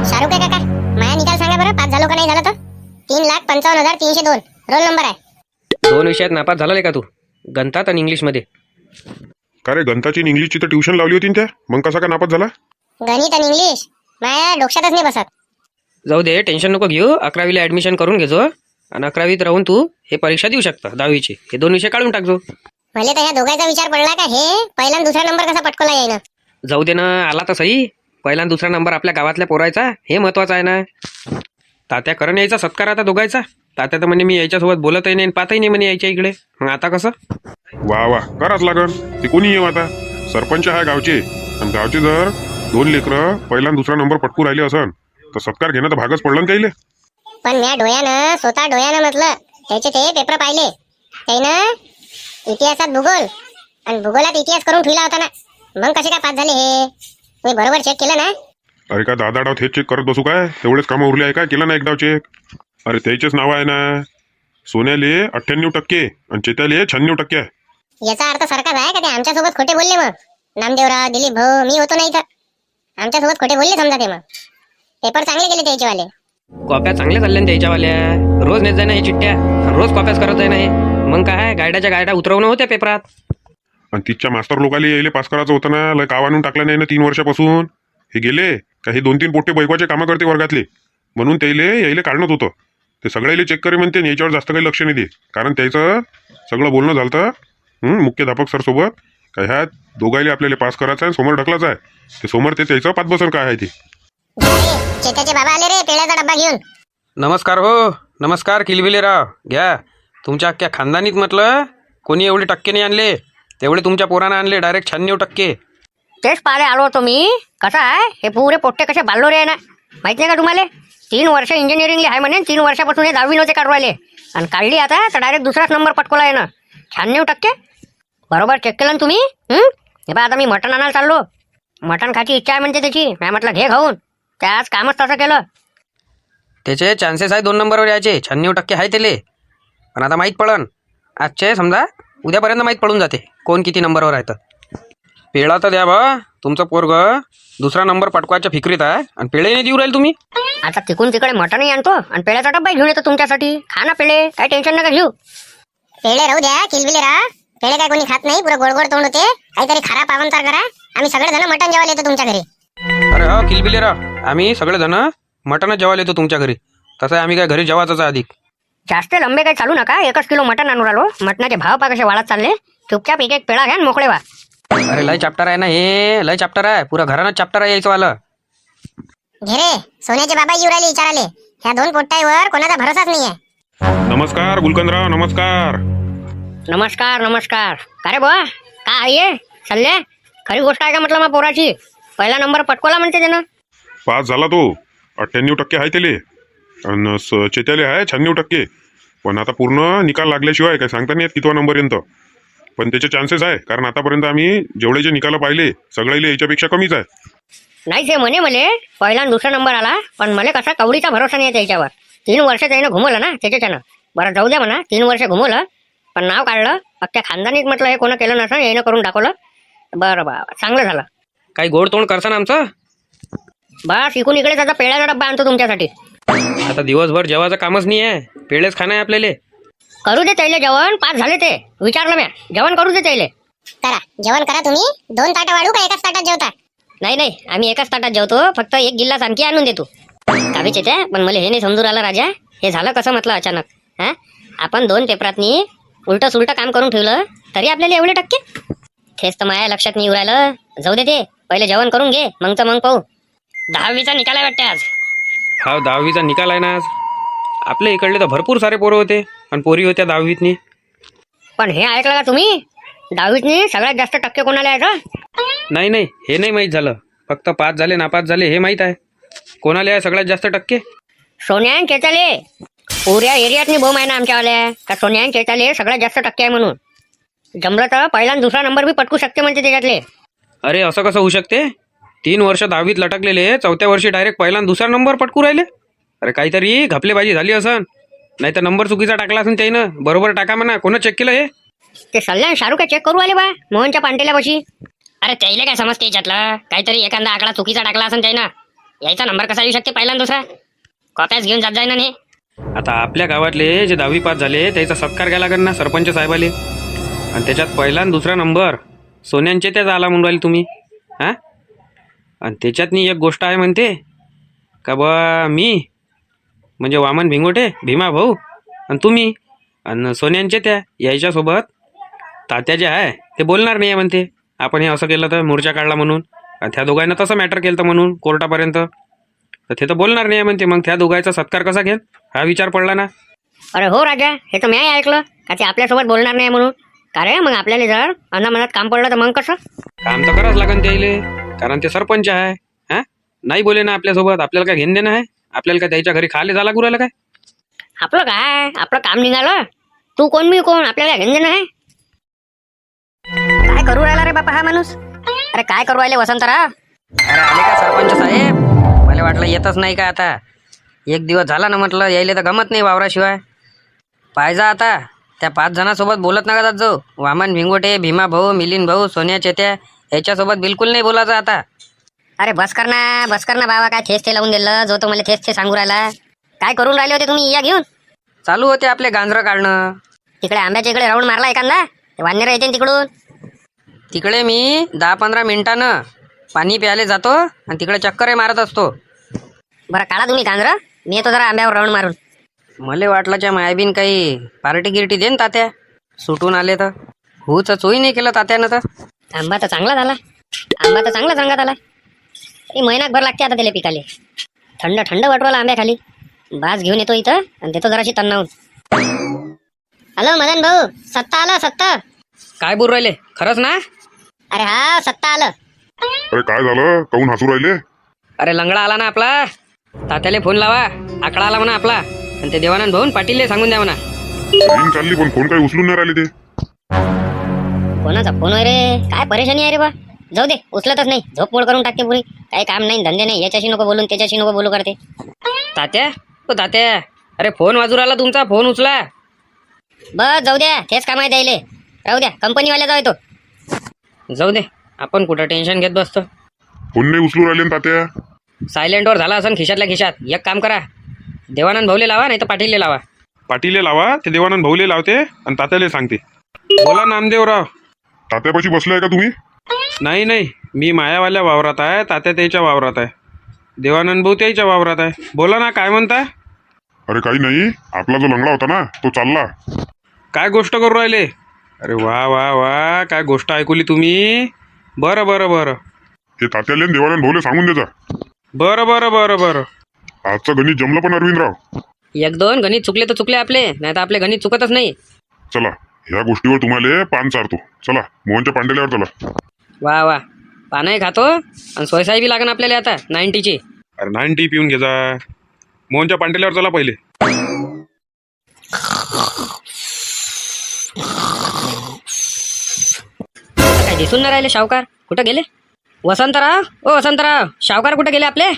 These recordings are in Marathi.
शाहरुख आहे काका, माया निकाल सांगा बरं, पास झालो का नाही झालं तर. 3,55,302 रोल नंबर आहे. 2 विषयात नापास झाला का तू? गणितात आणि इंग्लिश मध्ये. का रे, गणिताची आणि इंग्लिशची तर ट्युशन लावली होती ना त्या, मग कसा का नापास झाला? गणित आणि इंग्लिश माया डोक्यातच नाही बसत. जाऊ दे, टेन्शन नको घेऊ. 11वीला ऍडमिशन करून घेजो आणि 11वीत राहून तू हे परीक्षा देऊ शकता 10वीची. हे 2 विषय काढून टाकजो. मला तर ह्या दोघांचा विचार पडला का हे पहिला आणि दुसरा नंबर कसा पटकवला येईना. जाऊ दे ना, आला तर सही. पहिला आणि दुसरा नंबर आपल्या गावातल्या पोरायचा, हे महत्वाचं आहे ना. तात्या करण यायचा सत्कार आता दोघायचा. तात्या तर म्हणे मी याच्यासोबत बोलतही नाही पाहतही नाही म्हणे यायच्या इकडे. मग आता कसं? वा वा, कराच लागन. ते कोणी येऊ आता, सरपंच आहे गावचे, आणि गावचे जर 2 लेकरं पहिला आणि दुसरा नंबर पटकू राहिले असन तर सत्कार घेणं तर भागच पडलं ना त्याइले. पण म्या डोळ्यानं स्वतः डोळ्यानं म्हटलं, त्याचे ते पेपर पाहिले त्यानं. इतिहासात भूगोल आणि भूगोलात इतिहास करून ठेवला होता ना. मग कसे काय पास झाले हे? मी बरोबर चेक केलं ना. अरे का दादा डाव हेच चेक करत बसू काय? तेवढेच कामं उरले आहे काय? केलं ना एक डाव चेक. अरे त्याचेच नाव आहे ना, सोन्याले 98% आणि चेत्याले 96% आहे. याचा अर्थ सारखाच आहे का? ते आमच्यासोबत खोटे बोलले मग. नामदेवराव, दिलीप भाऊ, मी होतो नाही तर आमच्यासोबत खोटे बोलले समजा ते. मग पेपर चांगले गेले त्याचेवाले. कॉप्या चांगल्या चालल्या ना त्याच्यावाल्या. रोज नेत जाय ना हे चिठ्ठ्या, रोज कॉप्याच करत जाय ना हे. मग काय गायडाच्या गायडा उतरवणं होत्या पेपरात. आणि तिच्या मास्तर लोकांना यायले पास करायचं होतं ना, लय काव आणून टाकलं नाही ना 3 वर्षापासून. हे गेले का हे 2-3 पोट्टे बैकवाचे कामं करते वर्गातले, म्हणून त्याइले यायले काढणं होतं. ते सगळ्याले चेक करे म्हणते, याच्यावर जास्त काही लक्ष नाही दे. कारण त्याचं सगळं बोलणं झालं मुख्याध्यापक सर सोबत, का ह्या दोघायले आपल्याला पास करायचं आहे, समोर ढकलायचं आहे. ते समोर ते त्याचं पाच बसन काय आहे ते. चेताचे बाबा आले रे पेढ्याचा डब्बा घेऊन. नमस्कार हो, नमस्कार किलबिलेराव. घ्या तुमच्या अख्ख्या खानदानीत म्हटलं कोणी एवढे टक्के नाही आणले, तेवढे तुमच्या पोरानं आणले डायरेक्ट 96%. तेच पाहिले आलो होतो मी. कसं आहे हे पुरे पोट्टे कसे बाल्लो रे आहे ना, माहिती नाही का तुम्हाला? 3 वर्ष इंजिनिअरिंगला आहे म्हणे, 3 वर्षापासून हे 10वी नव्हते काढू राहिले आणि काढली आता तर डायरेक्ट दुसराच नंबर पटकवला आहे ना, 96%. बरोबर चेक केलं ना तुम्ही? हे बा आता मी मटण आणायला चाललो. मटण खायची इच्छा आहे म्हणते त्याची. मी म्हटलं घे खाऊन. त्याच कामच तसं केलं. त्याचे चान्सेस आहे 2 नंबरवर यायचे, 96% आहे त्याले. पण आता माहीत पडन आजचे, समजा उद्यापर्यंत माहीत पडून जाते कोण किती नंबरवर आहे. तर पेढा तर द्या बा, तुमचं पोरग दुसरा नंबर पटकवायच्या फिक्रीत आहे आणि पेढे नाही देऊ राहील तुम्ही. आता तिकून तिकडे मटणही आणतो आणि पेढ्याचा डब्बा घेऊन येतो तुमच्यासाठी. खा ना पेढे, काय टेन्शन नका घेऊ. पेढे राहू द्या किलबिले राहा. पेढे काय कोणी खात नाही, पुरं गोड गोड तोंड होते. काहीतरी खरा पावनचार करा. आम्ही सगळे जण मटण जेवायला येतो तुमच्या घरी. अरे हो किलबिलेराव, आम्ही सगळेजण मटणच जेवायला येतो तुमच्या घरी. तसं आम्ही काय घरी जेवायचं अधिक. जास्त लंबे काही चालू नका. 1 किलो मटण आणून राहिलो. मटणाचे भाव पा कसे वाढत चालले. चुपचाप एक पेढा घ्या मोकळे व्हा. अरे लय चॅप्टर आहे ना हे, लय चॅप्टर आहे. पुरा घरानं चॅप्टर आहे यायचं वालं. घे रे, सोन्याचे बाबा येऊ राहिले विचाराले. ह्या 2 पोट्टाईवर कोणाचा भरोसाच नाहीये. नमस्कार गुलकंदराव, नमस्कार. नमस्कार नमस्कार. का रे बुवा, काय आहे हे? सल्ले खरी गोष्ट आहे का म्हटलं मग पोराची? पहिला नंबर पटकवला म्हणते त्यानं. पास झाला तो. 98% आहे त्याले आणि चेत्याले आहे 96%. पण आता पूर्ण निकाल लागल्याशिवाय काय सांगता नाही येत कितवा नंबर येतो. पण त्याचे चान्सेस आहे, कारण आतापर्यंत आम्ही जेवढे जे निकाल पाहिले सगळ्याले याच्यापेक्षा कमीच आहे. नाही ते म्हणे मले पहिला आणि दुसरा नंबर आला, पण मला कसा कवडीचा भरोसा नाही त्याच्यावर. 3 वर्ष त्यानं घुमवलं ना त्याच्यानं. बरं जाऊ द्या म्हणा, 3 वर्ष घुमवलं पण नाव काढलं. अख्ख्या खानदानीत म्हटलं हे कोणं केलं नसं, यानं करून दाखवलं. बरं बा, चांगलं झालं. काही गोड तोंड करसान आमचं. बस इकून इकडे त्याचा पेढ्याचा डब्बा आणतो तुमच्यासाठी. आता दिवसभर जेवायचं कामच नाही आहे, पेढेच खाणं आहे आपल्याला. करू दे त्याले जेवण. पास झाले ते विचारलं म्या. जेवण करू दे त्याले. करा जेवण करा तुम्ही. 2 ताटं वाढू का एकाच ताटात जेवता? नाही नाही, आम्ही एकाच ताटात जेवतो. फक्त 1 गिल्लास आणखी आणून देतो. कावीच येते, पण मला हे नाही समजून राहिलं राजा. हे झालं कसं म्हटलं अचानक? हा, आपण 2 पेपरातनी उलट सुलट काम करून ठेवलं तरी आपल्याला एवढे टक्के. तेच तर माझ्या लक्षात नाही राहिलं. जाऊ दे, ते पहिले जेवण करून घे, मग तर मग पाहू. 10वीचा निकाल आहे वाटते आज. हा 10वीचा निकाल आहे ना आज. आपल्या इकडले तर भरपूर सारे पोरं होते आणि पोरी होत्या 10वीतनी. पण हे ऐकलं का तुम्ही? 10वीतनी सगळ्यात जास्त टक्के कोणाला आहे? नाही नाही, हे नाही माहीत झालं. फक्त पास झाले नापास झाले हे माहीत आहे. कोणाला आहे सगळ्यात जास्त टक्के? सोन्यान चेताले. पुऱ्या एरियातनी बोम आहे ना आमच्यावाल्या का सोन्यान चेताले सगळ्यात जास्त टक्के आहे म्हणून. जमलं तर पहिला आणि दुसरा नंबर बी पटकू शकते म्हणते त्याच्यातले. अरे असं कसं होऊ शकते? 3 वर्ष 10वीत लटकलेले 4थ्या वर्षी डायरेक्ट पहिला आणि दुसरा नंबर पटकू राहिले. अरे काहीतरी घपलेबाजी झाली असन, नाही तर नंबर चुकीचा टाकला असेल त्यानं. बरोबर टाका म्हणा. कोणं चेक केलं हे? ते सल्ल्यान शाहरुख चेक करू आले बा मोहनच्या पांटेल्यापाशी. अरे त्याला काय समजते याच्यातलं? काहीतरी एखादा आकडा चुकीचा टाकला असेल त्यानं. यायचा नंबर कसा येऊ शकते पहिला आणि दुसरा? कॉप्याच घेऊन जात जाय ना हे. आता आपल्या गावातले जे 10वी पास झाले त्याचा सत्कार घ्यायला लागेल ना सरपंच साहेबाले. आणि त्याच्यात पहिला आणि दुसरा नंबर सोन्यांचे त्याच आला म्हणून राहिले तुम्ही. हां, आणि त्याच्यातनी एक गोष्ट आहे म्हणते का बा, मी म्हणजे वामन भिंगोटे भीमा भाऊ आणि तुम्ही आणि सोन्यांचे त्या यायच्यासोबत तात्या जे आहे ते बोलणार नाही आहे म्हणते. आपण हे असं केलं तर मोर्चा काढला म्हणून, आणि त्या दोघांना तसं मॅटर केलं तर म्हणून कोर्टापर्यंत, तर ते तर बोलणार नाही आहे म्हणते. मग त्या दोघांचा सत्कार कसा घेल हा विचार पडला ना. अरे हो राजा, हे तर मी ऐकलं का ते आपल्यासोबत बोलणार नाही म्हणून. का रे, मग आपल्याला जर अनामनात काम पडलं तर मग कसं? काम तर करावंच लागेल त्याले, कारण ते सरपंच आहे. हां, नाही बोले ना आपल्यासोबत, आपल्याला काय घेणं देणं आहे? आपल्याला काय त्याच्या घरी खाले झाला गुराला काय? आपलं काय, आपलं काम निघालं. तू कोण मी कोण, आपल्याला घेणं देणं आहे? काय करू राहिला रे बापा हा माणूस? अरे काय करू राहिले वसंतराव? अरे आले का सरपंच साहेब? मला वाटलं येतच नाही का आता. एक दिवस झाला ना म्हटलं, यायले तर गमत नाही वावराशिवाय. पाहिजा आता त्या 5 जणांसोबत बोलत नका जात जाऊ. वामन भिंगोटे, भीमा भाऊ, मिलिंद भाऊ, सोन्या चेत्या याच्यासोबत बिलकुल नाही बोलायचं आता. अरे बस कर ना बाबा, काय थेच ते लावून दिलं जो तो मला थेच ते सांगू राहिला. काय करून राहिले होते तुम्ही या घेऊन? चालू होते आपले गांजरं काढणं. तिकडे आंब्याच्या इकडे राऊंड मारला एखादा, ते वानर येते ना तिकडून. तिकडे मी 10-15 मिनिटानं पाणी प्यायला जातो आणि तिकडे चक्कर मारत असतो. बरं काढा तुम्ही कांद्र, मी येतो जरा आंब्यावर राऊंड मारून. मला वाटलं मायाबीन काही पार्टी गिरटी देन तात्या, सुटून आले तर. हुच चोही नाही केलं तात्यानं तर. आंबा तर चांगला झाला, आंबा तर चांगला चांगला झाला. हे महिनाभर लागते आता त्याला पिकाले. थंड थंड वाटवाला आंब्याखाली. बाज घेऊन येतो इथं आणि देतो जराशी तन्नावून. हॅलो मदन भाऊ, सत्ता आलं सत्ता. काय बोल राहिले, खरंच ना? अरे हा सत्ता आलं. अरे काय झालं, काहून हसू राहिले? अरे लंगडा आला ना आपला. तात्याला फोन लावा, आकडा आला म्हणा आपला. आणि ते देवानंद भाऊन पाटीलले सांगून द्या म्हणा. रिंग चालली पण फोन काही उचलून नाही राहिले ते. कोणाचा फोन आहे रे? काय परेशानी आहे रे बा? जाऊ दे, उचलतच नाही, झोप मोड करून टाकते पुरी. काही काम नाही, धंदे नाही, याच्याशी नको बोलून त्याच्याशी नको बोलू करते. तात्या, ओ तात्या, अरे फोन वाजू राहिला तुमचा, फोन उचला. बस जाऊ द्या, तेच काम आहे द्यायले. राहू द्या, कंपनीवाल्या जाऊ येतो. जाऊ दे, आपण कुठं टेन्शन घेत बसतो. फोन नाही उचलू राहिले ना तात्या. सायलेंटवर झाला असं खिशातल्या खिशात. एक काम करा, देवानंद भाऊले लावा नाही तर पाटीलले लावा. पाटीले लावा, ते देवानंद भाऊले लावते आणि तात्याले सांगते. बोला नामदेवराव. तात्यापाशी बसलाय का तुम्ही? नाही, मी मायावाल्या वावरात आहे, तात्या त्याच्या वावरात आहे, देवानंद भाऊ त्याच्या वावरात आहे. बोला ना, काय म्हणता? अरे काही नाही, आपला जो लंगडा होता ना तो चालला. काय गोष्ट करू राहिले? अरे वा वा वा, काय गोष्ट ऐकली तुम्ही? बरं. ते तात्याले आणि देवानंद भाऊले सांगून द्यायचा. बरं. आजचं गणित जमलं पण अरविंदराव. 1-2 गणित चुकले तर चुकले आपले, नाही तर आपले गणित चुकतच नाही. चला ह्या गोष्टीवर तुम्हाला पान चारतो. चला मोहनच्या पांडेल्यावर चला. वा, पानही खातो आणि सोयसाई बी लागण आपल्याला आता 90ची. अरे 90 पिऊन घे जा. मोहनच्या पांडेल्यावर चला पहिले. काय दिसून नाही राहिले सावकार, कुठं गेले? वसंतराव, ओ वसंतराव, सावकार कुठं गेले आपले?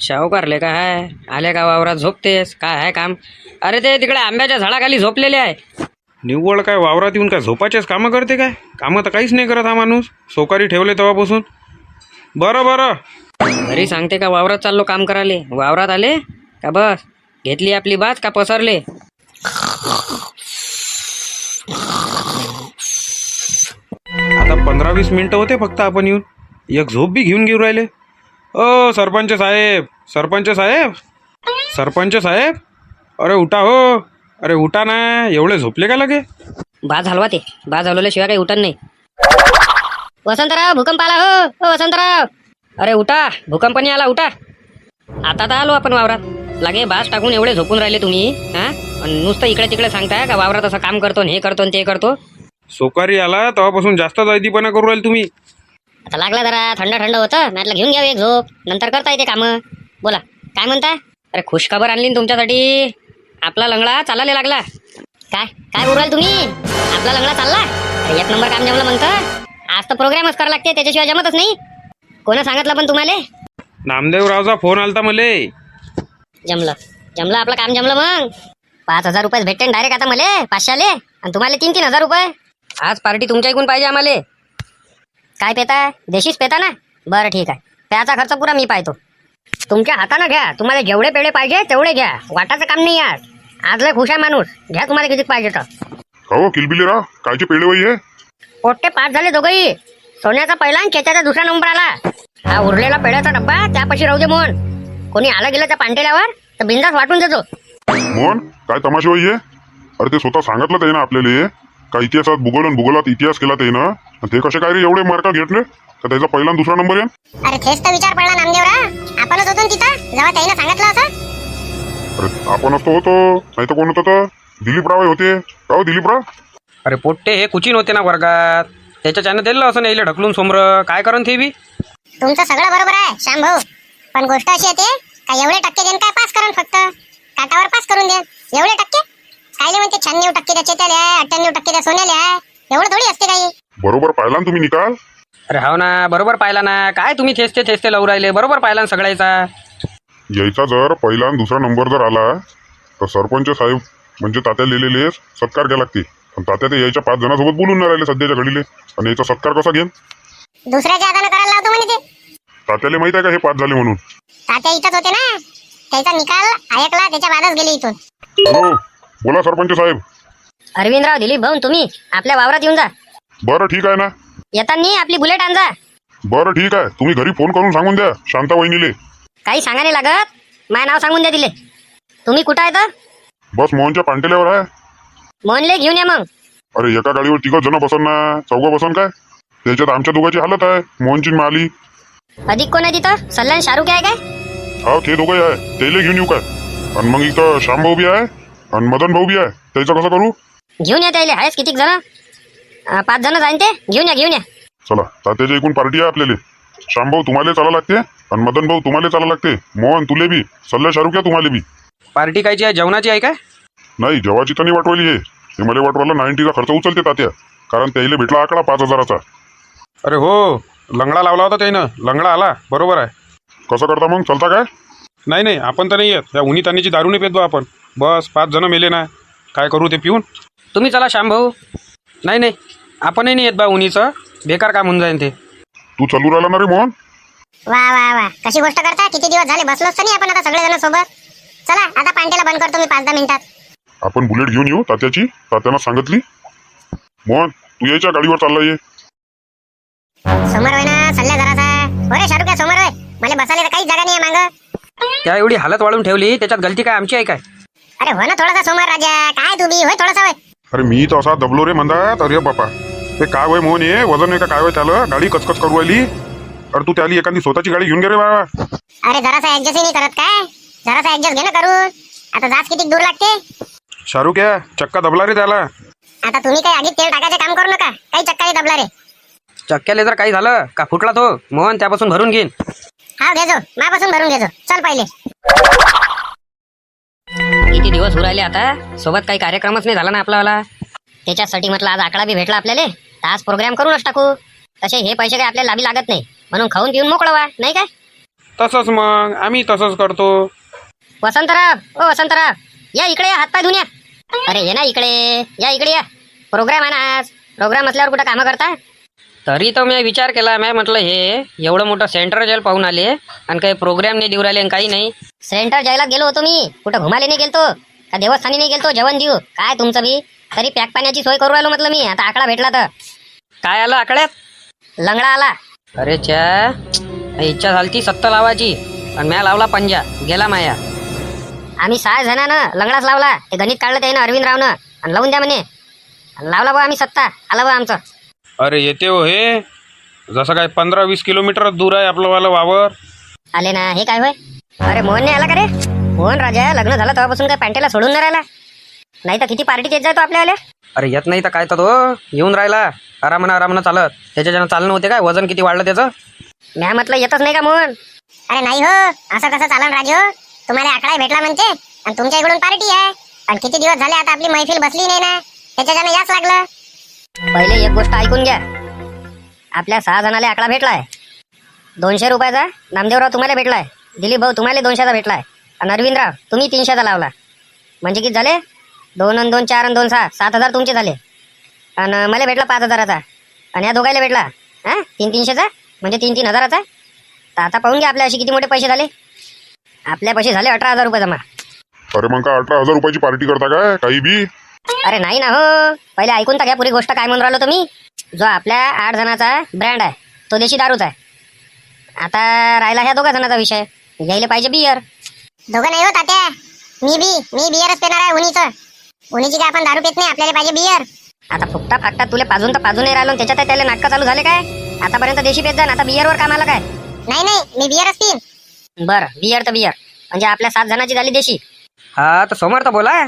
सावकारले का आहे, आले का वावरात झोपतेस काय आहे काम? अरे ते तिकडे आंब्याच्या झाडाखाली झोपलेले आहे. निव्वळ काय वावरात येऊन काय झोपाचेच कामं करते काय? कामं तर काहीच नाही करत हा माणूस, सोकारी ठेवले तेव्हापासून. बरं. घरी सांगते का वावरात चाललो काम करायले, वावरात आले का बस घेतली आपली बात का पसरले. आता 15-20 मिनिटं होते फक्त आपण येऊन, एक झोप बी घेऊन घेऊ राहिले. ओ सरपंच साहेब, अरे उठा हो, अरे उठा ना, एवढे झोपले का लगे? बाज हलवा ते, बाज हलवल्याशिवाय काही उठत नाही. वसंतराव, भूकंप आला हो. ओ वसंतराव, अरे उठा, भूकंपनी आला, उठा. आता तर आलो आपण वावरात. लागे बाज टाकून एवढे झोपून राहिले तुम्ही. हा, आणि नुसतं इकडे तिकडे सांगताय का वावरात असं काम करतो, हे करतो ते करतो. सोकारी आला तेव्हापासून जास्त जायदीपणा करू राहिले तुम्ही. आता लागला जरा थंड होतं, म्हटलं घेऊन घ्यावं एक झोप, नंतर करता येते कामं. बोला काय म्हणता? अरे खुशखबर आणली ना तुमच्यासाठी, आपला लंगडा चालायला लागला. काय बोलाल तुम्ही? आपला लंगडा चालला? अरे एक नंबर काम जमलं म्हणतं. आज तर प्रोग्रामच करावं लागते, त्याच्याशिवाय जमतच नाही. कोणा सांगितलं पण तुम्हाला? नामदेवरावचा फोन आलता मले. जमलं आपलं काम जमलं. मग 5,000 रुपये भेटते डायरेक्ट आता मला 500 आले, आणि तुम्हाला 3,000 रुपये. आज पार्टी तुमच्या ऐकून पाहिजे आम्हाला. काय पेता? देशीच पेता ना? बरं ठीक आहे, त्याचा खर्च पुरा मी पाहतो. तुमच्या हातानं घ्या, तुम्हाला जेवढे पेढे पाहिजे तेवढे घ्या, वाटाचं काम नाही आज. आज लय खुश आहे माणूस, घ्या तुम्हाला किती पाहिजे तर. हो किलबिलीराव कायचे पेढे वही आहे? पोट्टे 5 झाले दोघंही. सोन्याचा पहिला आणि चेत्याचा दुसरा नंबर आला. हा उरलेला पेढ्याचा डब्बा त्यापाशी राहू दे मोहन. कोणी आलं गेलं त्या पांटेल्यावर तर बिंदास वाटून देतो. मोहन काय तमाशा वही आहे? अरे ते स्वतः सांगितलं त्यानं आपल्याला का इतिहासात भूगोल आणि भूगोलात इतिहास केला त्यानं. आणि ते कसे काय रे एवढे मार्क घेतले का त्याचा पहिला आणि दुसरा नंबर आहे? अरे तेच तर विचार पडला नामदेवरा. आपणच होतो ना तिथं जेव्हा त्यानं सांगितलं असं. अरे आपणच तो होतो, नाही तर कोण होतं तर? दिलीपराव होते का हो दिलीपराव? अरे पोट्टे हे कुचिन होते ना वर्गात, त्याच्यानं दिलं असं नाही ढकलून सोमरं. काय करण ते बी? तुमचं सगळं बरोबर आहे श्याम भाऊ, पण गोष्ट अशी येते का एवढे टक्के देन काय पास करून फक्त काटावर पास करून दे. एवढे टक्के कायले म्हणते 96% त्या चेत्याले आहे, 98% त्या सोन्याले आहे. एवढं थोडी असते काही. बरोबर पाहिला ना तुम्ही निकाल? अरे हाव ना, बरोबर पाहिला ना. काय तुम्ही थेचते लावून राहिले? बरोबर पाहिला ना सगळ्याचा. यायचा जर पहिला आणि दुसरा नंबर जर आला तर सरपंच साहेब म्हणजे तात्या लिहिलेले सत्कार घ्या लागते. पण तात्या ते यायच्या 5 जणांसोबत बोलून नाही राहिले सध्याच्या घडीले. आणि याचा सत्कार कसा घेन? दुसऱ्याच्या हातानं करायला लावतो म्हणे ते. तात्याला माहित आहे का हे 5 झाले म्हणून? तात्या इथंच होते ना, त्याचा निकाल ऐकला त्याच्या बादच गेले इथून. हॅलो बोला सरपंच साहेब. अरविंदराव, दिलीप भाऊ, तुम्ही आपल्या वावरात येऊन जा. बरं ठीक आहे ना. येताना आपली बुलेट आणजा. बरं ठीक आहे, तुम्ही घरी फोन करून सांगून द्या शांता वहिनीले. काही सांगा नाही लागत, माझं नाव सांगून द्या दिले. तुम्ही कुठं आहे तर? बस मोहनच्या पांटेल्यावर आहे. मोहनले घेऊन या मग. अरे एका गाडीवर 3 जण बसन ना, 4 बसन काय? त्याच्यात आमच्या दोघांची हालत आहे. मोहनची आणि माली. अधिक कोण आहे तिथं? सल्लान शाहरुख आहे काय? हा ते दोघंही आहे, त्याला घेऊन येऊ काय? आणि मग इथं श्याम भाऊ बी आहे आणि मदन भाऊ बी आहे. त्याचं कसं करू? घेऊन या त्याले. आहेस किती जण? 5 जण जाईन ते. घेऊन या. चला तात्याच्या एकूण पार्टी आहे आपल्याला. श्याम भाऊ तुम्हाला चाला लागते आणि मदन भाऊ तुम्हाला चाला लागते. मोहन तुले बी, सल्ला शाहरुख आहे तुम्हाला बी. पार्टी कायची आहे? जेवणाची आहे काय? नाही जेवाची तर नाही वाटवली आहे. हे मला वाटवायला 90चा खर्च उचलते तात्या, कारण त्याला भेटला आकडा 5000चा. अरे हो, लंगडा लावला होता त्यानं. लंगडा आला, बरोबर आहे. कसं करता मग, चलता काय? नाही आपण तर नाही येत. या उन्ही तान्हीची दारू नाही पेत बा आपण. बस 5 जण मेले ना, काय करू ते पिऊन. तुम्ही चला श्याम भाऊ. नाही आपणही नाही येत बा उन्हीचं. बेकार काम होऊन जाईन ते. तू चालू राहिला ना रे मोहन? वा कशी गोष्ट करता. किती दिवस झाले बसलोच तर नाही आपण आता सगळेजण सोबत. चला आता पांटेला बंद करतो मी 5-10 मिनिटात. आपण बुलेट घेऊन येऊ तात्याची, तात्यानं सांगितली. मोहन तू यायच्या गाडीवर चालला ये. समोर होय ना, सल्ल्या जरासा. हो रे शाहरुख, समोर होय. मला बसायला तर काहीच जागा नाही आहे मागं. त्या एवढी हालत वाढून ठेवली, त्याच्यात गलती काय आमची आहे काय? अरे हो ना थोडासा समोर राजा. काय तू बी होय थोडासा होय. अरे मी तर असा दबलो रे म्हणतात. अरे बापा ते काय होय मोहन, ये वजन आहे का काय होय त्याला? गाडी कचकच करू राहिली. अरे तू त्याली एखादी स्वतःची गाडी घेऊन गे रे बाबा. अरे जरासा ऍडजस्ट नाही करत काय? जरासा ऍडजस्ट घे ना करून. आता जात किती दूर लागते. शाहरुख या चक्का दबला रे त्याला. आता तुम्ही काही आधी तेल टाकायचे काम करू नका. काही चक्काही दबला रे. चक्क्याला जर काही झालं का फुटला तो मोहन, त्यापासून भरून घेईन. हा घेजो, मापासून भरून घेजो. चल पहिले. किती दिवस उरायले आता, सोबत काही कार्यक्रमच नाही झाला ना आपल्याला. त्याच्यासाठी म्हटलं आज आकडा बी भेटला आपल्याला, तर आज प्रोग्राम करूनच टाकू. तसे हे पैसे काही आपल्याला लाभी लागत नाही, म्हणून खाऊन पिऊन मोकळं व्हा, नाही काय? तसंच मग आम्ही तसंच करतो. वसंतराव, ओ वसंतराव, या इकडे या, हातपाय धुऊन या. अरे ये ना इकडे या. प्रोग्राम आहे ना आज. प्रोग्राम असल्यावर कुठं कामं करता? तरी तर मी विचार केला. मी म्हटलं हे एवढं मोठं सेंट्रल जेल पाहून आले आणि काही प्रोग्राम नाही देऊ राहिले आणि काही नाही. सेंटर जायला गेलो होतो मी. कुठं घुमाले नाही गेलतो का देवस्थानी नाही गेलतो जेवण देऊ काय तुमचं बी. तरी पॅक पाण्याची सोय करू राहिलो म्हटलं मी. आता आकडा भेटला तर. काय आलं आकड्यात? लंगडा आला. अरे च्या, इच्छा झाली 70 लावायची आणि म्या लावला 50. गेला माया. आम्ही 6 जणांना लंगडाच लावला. ते गणित काढलं त्यानं अरविंदरावनं आणि लावून द्या म्हणे. लावला बा आम्ही 7. आला बा आमचं. अरे येते हो हे. जसं काय 15-20 किलोमीटर दूर आहे आपलं वाला वावर. आले ना. हे काय होय? अरे मोहन नाही आला का रे? मोहन राजा लग्न झालं तेव्हापासून काय पॅन्टेला सोडून नाही राहिला. नाही तर किती पार्टी देत जातो आपल्याला. अरे येत नाही तर काय तर तो येऊन राहिला आरामानं चालत. त्याच्यानं चालणं होते काय? वजन किती वाढलं त्याचं. म्या म्हटलं येतच नाही का मोहन? अरे नाही हो, असं कसं चालन राजू. तुम्हाला आकडा भेटला म्हणते आणि तुमच्या इकडून पार्टी आहे. आणि किती दिवस झाले आता आपली मैफिल बसली नाही ना, त्याच्यानं याच लागलं. पहिले एक गोष्ट ऐकून घ्या. आपल्या 6 जणाला आकडा भेटलाय 200 रुपयाचा. नामदेवराव तुम्हाला भेटलाय. दिलीप भाऊ तुम्हाला 200चा भेटलाय. आणि अरविंदराव तुम्ही 300चा लावला. म्हणजे किती झाले? 2 आणि 2 4 आणि 2 6 7,000 तुमचे झाले. आणि मला भेटला 5,000चा. आणि या दोघायला भेटला 300चा म्हणजे 3,000चा. तर आता पाहून घ्या आपल्या अशी किती मोठे पैसे झाले. आपल्यापाशी झाले 18,000 रुपये जमा. अरे मग का 18,000 रुपयाची पार्टी करता काय काही बी? अरे नाही ना हो, पहिले ऐकून तर घ्या पुरी गोष्ट. काय म्हणून राहिलो तुम्ही? जो आपल्या 8 जणाचा ब्रँड आहे तो देशी दारूच आहे. आता राहिला ह्या 2 जणांचा विषय. यायला पाहिजे बियर. दोघं नाही हो तात्या, मी बियरच पिणार आहे उन्हीचं. उन्हीची काय आपण दारू पित नाही, आपल्याला पाहिजे बियर. आता फुकटा फाकटा तुले पाजून तर पाजून नाही राहिलो आणि त्याच्यात त्याला नाटकं चालू झाले काय? आतापर्यंत देशी पेत जा, आता बियरवर कामाला काय? नाही मी बियरच पिन. बरं बियर तर बियर, म्हणजे आपल्या 7 जणांची झाली देशी. हा तर समोर तर बोला.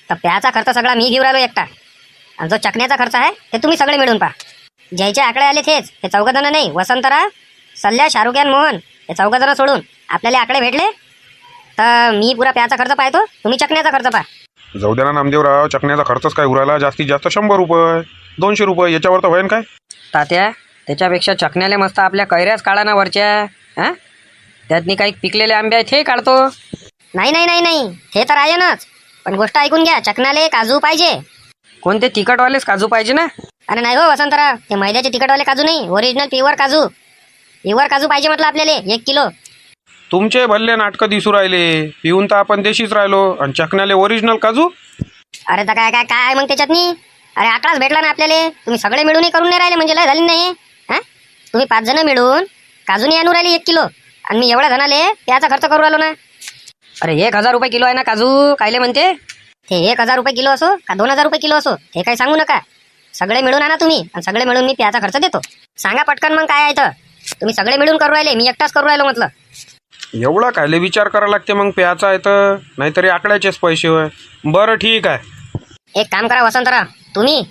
तर प्याचा खर्च सगळा मी घेऊन राहिलो एकटा, आणि जो चकण्याचा खर्च आहे ते तुम्ही सगळे मिळून पहा. ज्याचे आकडे आले तेच, हे 4 जण नाही, वसंतराव, सल्ल्या, शाहरुख आणि मोहन हे 4 जण सोडून आपल्याला आकडे भेटले तर मी पुरा प्याचा खर्च पाहतो, तुम्ही चकण्याचा खर्च पहा. जाऊ द्या ना नामदेवराव, चकण्याचा खर्चच काय उरायला? जास्तीत जास्त 100 रुपये 200 रुपये याच्यावर तर होईन काय? तात्या त्याच्यापेक्षा चकण्याले मस्त आपल्या कैऱ्याच काढा ना वरच्या. हा त्यातनी काही पिकलेले आंबे आहेत हे काढतो. नाही हे तर आहे नाच, पण गोष्ट ऐकून घ्या. चकनाले काजू पाहिजे. कोणते तिखटवालेच काजू पाहिजे ना? अरे नाही हो वसंतराव, ते मैद्याचे तिखटवाले काजू नाही, ओरिजिनल प्युअर काजू. प्युअर काजू पाहिजे म्हटलं आपल्याला 1 किलो. तुमचे भल्ले नाटकं दिसू राहिले. पिऊन तर आपण देशीच राहिलो आणि चकण्याले ओरिजिनल काजू. अरे तर काय काय काय मग त्याच्यातनी? अरे आकडाच भेटला ना आपल्याला. तुम्ही सगळे मिळूनही करून नाही राहिले म्हणजे लय झाली नाही. हा तुम्ही 5 जण मिळून काजूनी आणून राहिले 1 किलो, आणि मी एवढ्या जणाले त्याचा खर्च करू राहिलो ना. अरे 1,000 रुपये किलो आहे ना काजू, कायले म्हणते? ते 1,000 रुपये किलो असो का 2,000 रुपये किलो असो ते काही सांगू नका. सगळे मिळून आणा तुम्ही, आणि सगळे मिळून मी त्याचा खर्च देतो. सांगा पटकन मग काय आहे तर. तुम्ही सगळे मिळून करू राहिले, मी एकटाच करू राहिलो म्हटलं. एवढा कायले विचार करायला लागते मग प्याचा आहे तर? नाहीतरी आकड्याचेच पैसे होय. बरं ठीक आहे. एक काम करा वसंतराव, तुम्ही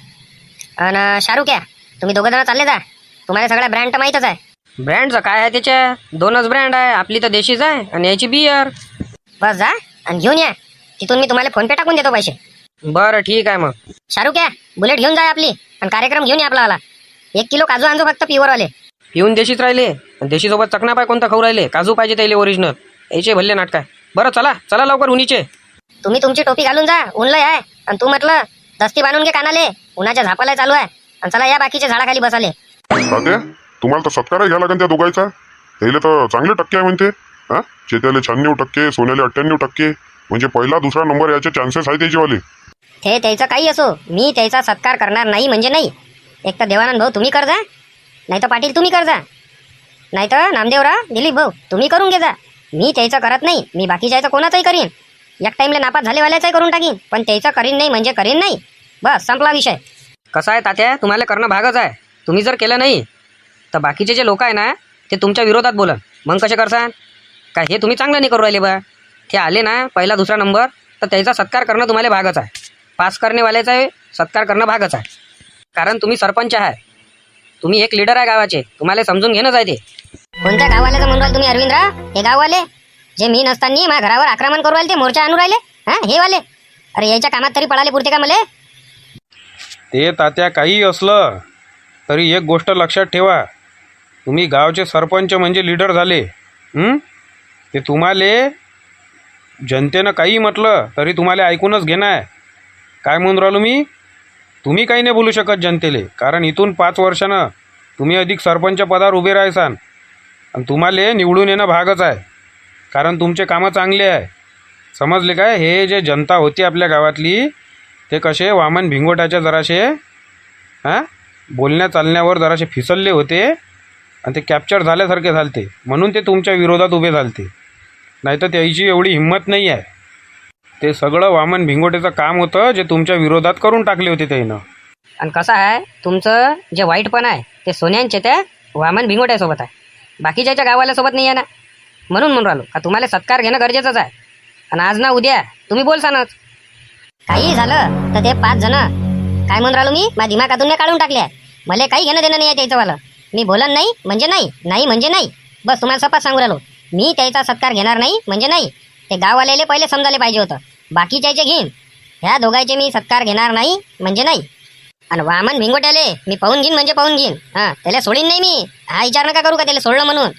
आणि शाहरुख या, तुम्ही 2 जण चालले जा. तुम्हाला सगळ्या ब्रँड तर माहीतच आहे. ब्रँडचं काय आहे त्याच्या? 2च ब्रँड आहे, आपली तर देशीच आहे आणि याची बियर. बस जा आणि घेऊन या. तिथून मी तुम्हाला फोन पे टाकून देतो पैसे. बरं ठीक आहे. मग शाहरुख या, बुलेट घेऊन जा आपली, आणि कार्यक्रम घेऊन या आपला. 1 किलो काजू आणजो फक्त प्युअरवाले. पिऊन देशीच राहिले आणि देशीसोबत चकना पाय कोणता खाऊ राहिले? काजू पाहिजे त्याले ओरिजिनल. याचे भल्ले नाटक आहे. बरं चला लवकर उन्हीचे. तुम्ही तुमची टोपी घालून जा, ऊनलंय आहे. आणि तू म्हटलं दस्ती बांधून घे कानाले, उन्हाच्या झापाला चालू आहे. आणि चला या बाकीच्या झाडाखाली बसाले. तात्या तुम्हाला तर सत्कारही घ्या लागेल त्या दोघांचा. त्याला तर चांगले टक्के आहे म्हणते. हा चेत्याले 96%, सोन्याले 98%, म्हणजे पहिला दुसरा नंबर याचे चान्सेस आहे त्याचेवाले. ते त्याचं काही असो, मी त्याचा सत्कार करणार नाही म्हणजे नाही. एक तर देवानंद भाऊ तुम्ही कर जा, नाही तर पाटील तुम्ही कर जा, नाही तर नामदेवराव, दिलीप भाऊ तुम्ही करून घे जा. मी त्याचं करत नाही. मी बाकीच्याचं कोणाचंही करीन. एक टाईमला नापास झालेवाल्याचंही करून टाकीन, पण त्याचं करीन नाही म्हणजे करीन नाही. बस संपला विषय. कसं आहे तात्या, तुम्हाला करणं भागच आहे. तुम्ही जर केलं नाही तर बाकीचे जे लोक आहे ना ते तुमच्या विरोधात बोलन. मग कसे करसान? काय हे तुम्ही चांगलं नाही करू राहिले बा. ते आले ना पहिला दुसरा नंबर तर त्याचा सत्कार करणं तुम्हाला भागच आहे. पास करणेवाल्याचा सत्कार करणं भागच आहे. कारण तुम्ही सरपंच आहे, तुम्ही एक लीडर आहे गावाचे, तुम्हाला समजून घेणंच आहे ते. कोणत्या गाववाल्याचं म्हणून राहिले तुम्ही अरविंदराव? हे गाववाले जे मी नसताना माझ्या घरावर आक्रमण करू राहिले, ते मोर्चा आणू राहिले. हा हे वाले? अरे याच्या कामात तरी पडाले पुरते का मला? ते तात्या काही असलं तरी एक गोष्ट लक्षात ठेवा. तुम्ही गावचे सरपंच म्हणजे लीडर झाले. ते तुम्हाला जनतेनं काही म्हटलं तरी तुम्हाला ऐकूनच घेणं आहे. काय म्हणून राहिलो मी? तुम्ही काही नाही बोलू शकत जनतेले, कारण इथून 5 वर्षानं तुम्ही अधिक सरपंच पदावर उभे राहायसान आणि तुम्हाला निवडून येणं भागच आहे. कारण तुमचे कामं चांगले आहे. समजले काय? हे जे जनता होती आपल्या गावातली ते कसे वामन भिंगोटाच्या जराशे बोलण्या चालण्यावर जराशे फिसलले होते आणि ते कॅप्चर झाल्यासारखे झालते, म्हणून ते तुमच्या विरोधात उभे झालते. नाही तर त्याची एवढी हिंमत नाही आहे. ते सगळं वामन भिंगोटेचं काम होतं जे तुमच्या विरोधात करून टाकले होते त्यानं. आणि कसं आहे, तुमचं जे वाईटपण आहे ते सोन्यांचे त्या वामन भिंगोट्यासोबत आहे, बाकीच्या गावाल्यासोबत नाही आहे ना. म्हणून राहिलो का तुम्हाला सत्कार घेणं गरजेचंच आहे. आणि आज ना उद्या तुम्ही बोलसानच. काही झालं तर ते 5 जण काय म्हणून राहिलो मी, माझ्या दिमागातून नाही काढून टाकल्या. मला काही घेणं देणं नाही आहे त्याचंवालं. मी बोलन नाही म्हणजे नाही, नाही म्हणजे नाही. बस तुम्हाला सपाट सांगू राहिलो. मी त्याचा सत्कार घेणार नाही म्हणजे नाही. ते गाववाल्याले पहिले समजायला पाहिजे होतं. बाकीच्याचे घेईन, ह्या दोघांचे मी सत्कार घेणार नाही म्हणजे नाही. आणि वामन भिंगोट्याले मी पाहून घेईन म्हणजे पाहून घेईन. हां त्याला सोडीन नाही मी. हा विचार नका करू का त्याला सोडलं म्हणून.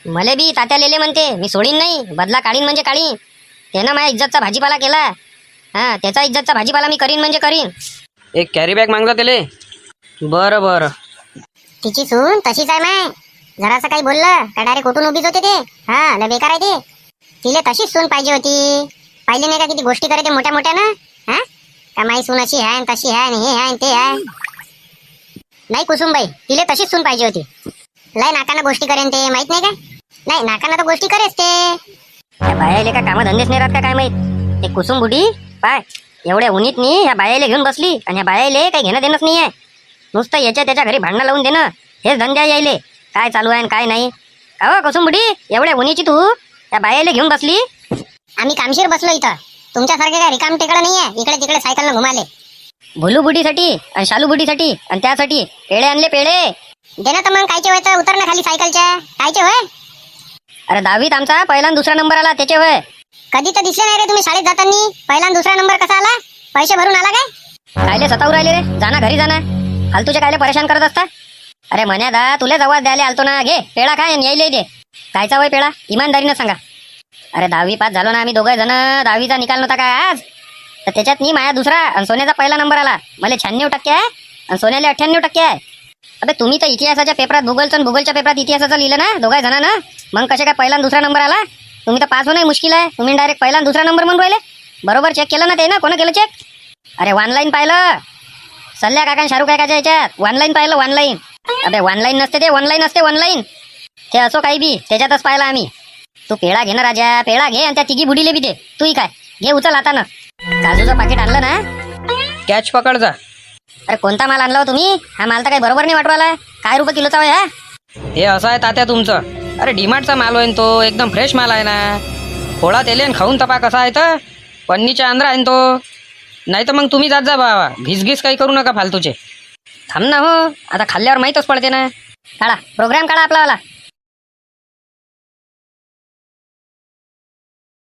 मला बी तात्या लेले म्हणते, मी सोडीन नाही, बदला काढीन म्हणजे काढीन. त्यानं माझ्या इज्जतचा भाजीपाला केला. हां त्याचा इज्जतचा भाजीपाला मी करीन म्हणजे करीन. एक कॅरी बॅग मागजा त्याले. बरं तिची सून तशीच आहे माय. जरासं काही बोललं का डायरेक्ट उठून उभीच होते ते. हा लय बेकार आहे ते. तिला तशीच सून पाहिजे होती. पाहिली नाही का किती गोष्टी करते मोठ्या मोठ्या ना. हा का माई सून अशी आहे आणि तशी आहे आणि हे आहे आणि ते आहे. नाही कुसुमबाई, तिला तशीच सून पाहिजे होती. लय नाकानं गोष्टी करेन ते, माहित नाही का. नाही नाकानं तर गोष्टी करेच ते. ह्या बायाले का कामं धंदेच नाही राहत का काय माहित. ते कुसुम बुडी पाय एवढ्या उन्हीतनी ह्या बायाले घेऊन बसली आणि ह्या बायाले काही घेणं देणंच नाही आहे. नुसतं याच्या त्याच्या घरी भांडणं लावून देणं हेच धंद्या यायले. काय चालू आहे आणि काय नाही. का हो कुसुम बुडी, एवढ्या उन्हीची तू त्या बायाले घेऊन बसली. आम्ही कामशीर बसलो इथं. तुमच्यासारखे काय रिकाम टेकडं नाही आहे इकडे तिकडे सायकलनं घुमाले. भोलू बुडीसाठी आणि शालू बुडीसाठी आणि त्यासाठी पेढे आणले पेढे. दे ना तर मग कायचे होय तर उतर ना खाली सायकलच्या. कायचे होय? अरे 10वीत आमचा पहिला आणि दुसरा नंबर आला त्याचे होय. कधी तर दिसले नाही रे तुम्ही शाळेत जाताना. पहिला आणि दुसरा नंबर कसा आला? पैसे भरून आला काय? कायले सतावू राहिले रे, जाना घरी जाना. फालतूचे कायले परेशान करत असता. अरे म्हण्या दा तुले आवाज द्यायला आलतो ना. घे पेढा काय आणि यायले दे. कायचा वय पेढा इमानदारीनं सांगा. अरे 10वी पास झालो ना आम्ही दोघं जण. 10वीचा निकाल नव्हता काय आज, तर त्याच्यात मी माझ्या दुसरा आणि सोन्याचा पहिला नंबर आला. मला 96% आहे आणि सोन्याला 98% आहे. अबे तुम्ही तर इतिहासाच्या पेपरात भूगोलचं आणि भूगोलच्या पेपरात इतिहासाचं लिहिलं ना दोघा जणांना. मग कसे काय पहिला आणि दुसरा नंबर आला? तुम्ही तर पास होणं मुश्किल आहे. तुम्ही डायरेक्ट पहिला आणि दुसरा नंबर म्हणून राहिले. बरोबर चेक केलं ना ते ना. कोण केलं चेक? अरे ऑनलाईन पाहिलं. सल्ल्या काका शाहरुख काकाच्या याच्यात ऑनलाईन पाहिलं. ऑनलाईन. अबे ऑनलाईन नसते ते, ऑनलाईन असते ऑनलाईन. ते असो काही बी त्याच्यातच पाहिलं आम्ही. तू पेढा घे ना राजा, पेढा घे आणि त्या तिघी बुडीले बी दे. तूही काय घे, उचल आता ना. काजूचं पाकिट आणलं ना. कॅच पकड जा. अरे कोणता माल आणला हो तुम्ही? हा माल तर काही बरोबर नाही वाटू आला. काय रुपये किलोचा होय हा? हे असं आहे तात्या तुमचं. अरे डीमार्टचा माल होईन तो, एकदम फ्रेश माल आहे ना. फोळा तेले खाऊन तपा कसा आहे तर पन्नीच्या आंध्रा आहे तो. नाही तर मग तुम्ही जात जा बाबा. घिसघिस काही करू नका फालतूचे. थांब ना हो, आता खाल्ल्यावर माहीतच पडते ना. काढा प्रोग्राम काढा आपलावाला.